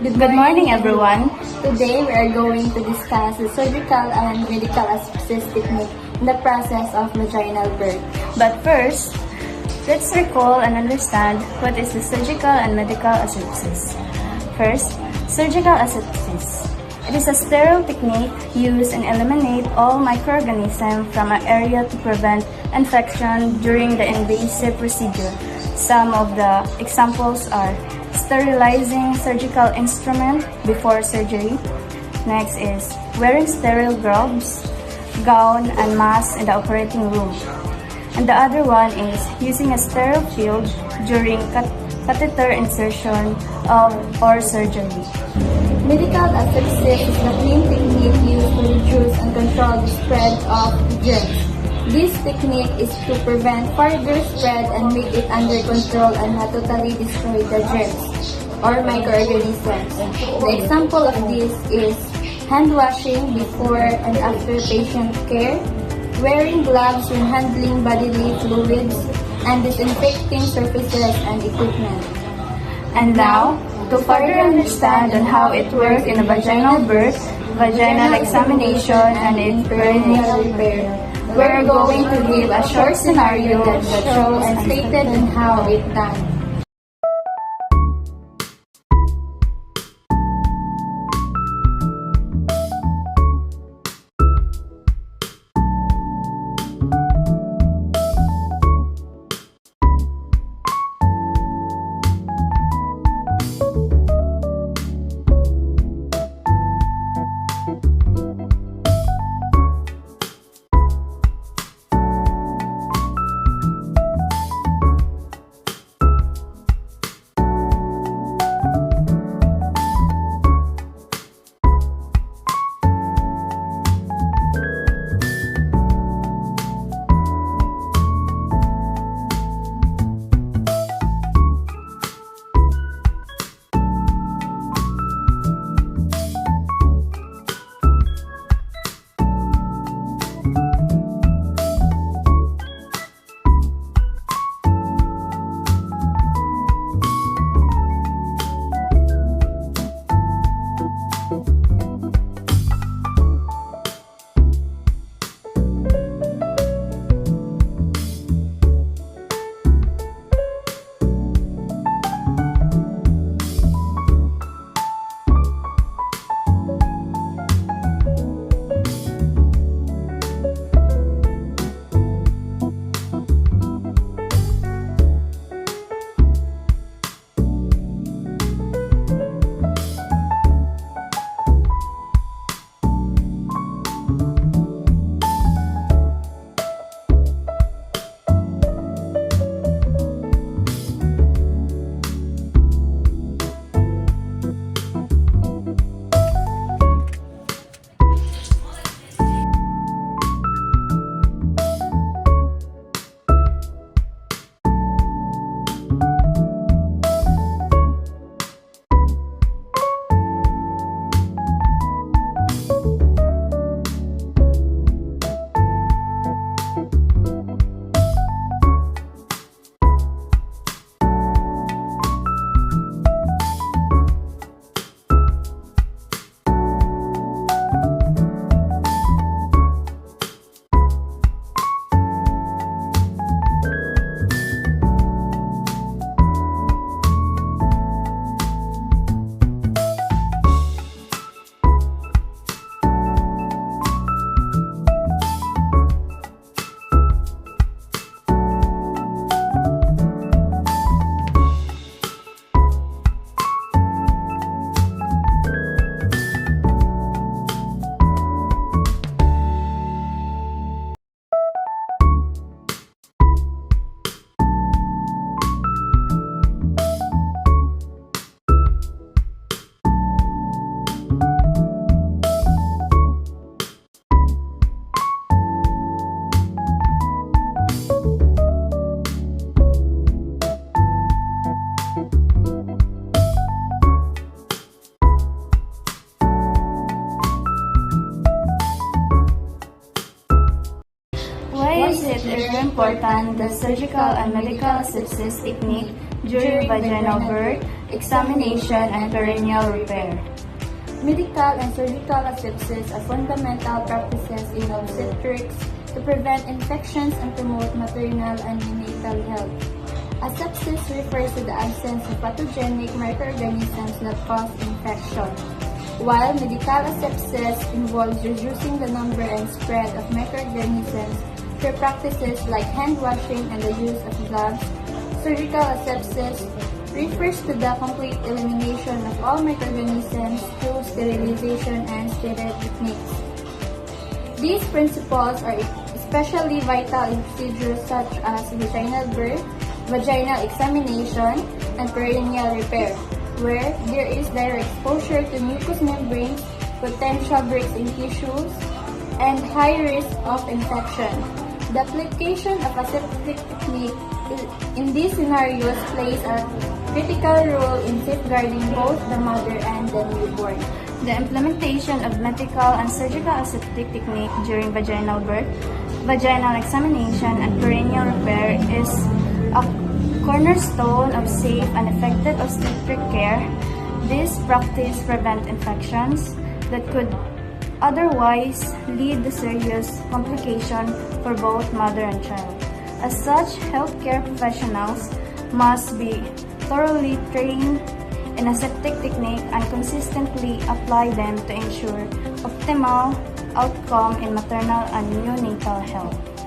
Good morning, everyone. Today, we are going to discuss the surgical and medical asepsis technique in the process of vaginal birth. But first, let's recall and understand what is the surgical and medical asepsis. First, surgical asepsis. It is a sterile technique used and eliminate all microorganisms from an area to prevent infection during the invasive procedure. Some of the examples are sterilizing surgical instrument before surgery. Next is wearing sterile gloves, gown, and mask in the operating room. And the other one is using a sterile field during catheter insertion or surgery. Medical asepsis is the clean technique used to reduce and control the spread of germs. This technique is to prevent further spread and make it under control and not totally destroy the germs or microorganisms. The example of this is hand washing before and after patient care, wearing gloves when handling bodily fluids, and disinfecting surfaces and equipment. And now, to further understand on how it works in a vaginal birth, vaginal examination, and perineal repair, we're going to give a short scenario that shows and stated on how it's done. Why is it very important that surgical and medical asepsis technique during vaginal birth, examination, and perineal repair. Medical and surgical asepsis are fundamental practices in obstetrics to prevent infections and promote maternal and neonatal health. Asepsis refers to the absence of pathogenic microorganisms that cause infection, while medical asepsis involves reducing the number and spread of microorganisms through practices like hand washing and the use of gloves. Surgical asepsis refers to the complete elimination of all microorganisms through sterilization and sterile techniques. These principles are especially vital in procedures such as vaginal birth, vaginal examination, and perineal repair, where there is direct exposure to mucous membranes, potential breaks in tissues, and high risk of infection. The application of aseptic technique in these scenarios plays a critical role in safeguarding both the mother and the newborn. The implementation of medical and surgical aseptic technique during vaginal birth, vaginal examination, and perineal repair is a cornerstone of safe and effective obstetric care. This practice prevents infections that could otherwise lead to serious complications for both mother and child. As such, healthcare professionals must be thoroughly trained in aseptic technique and consistently apply them to ensure optimal outcome in maternal and neonatal health.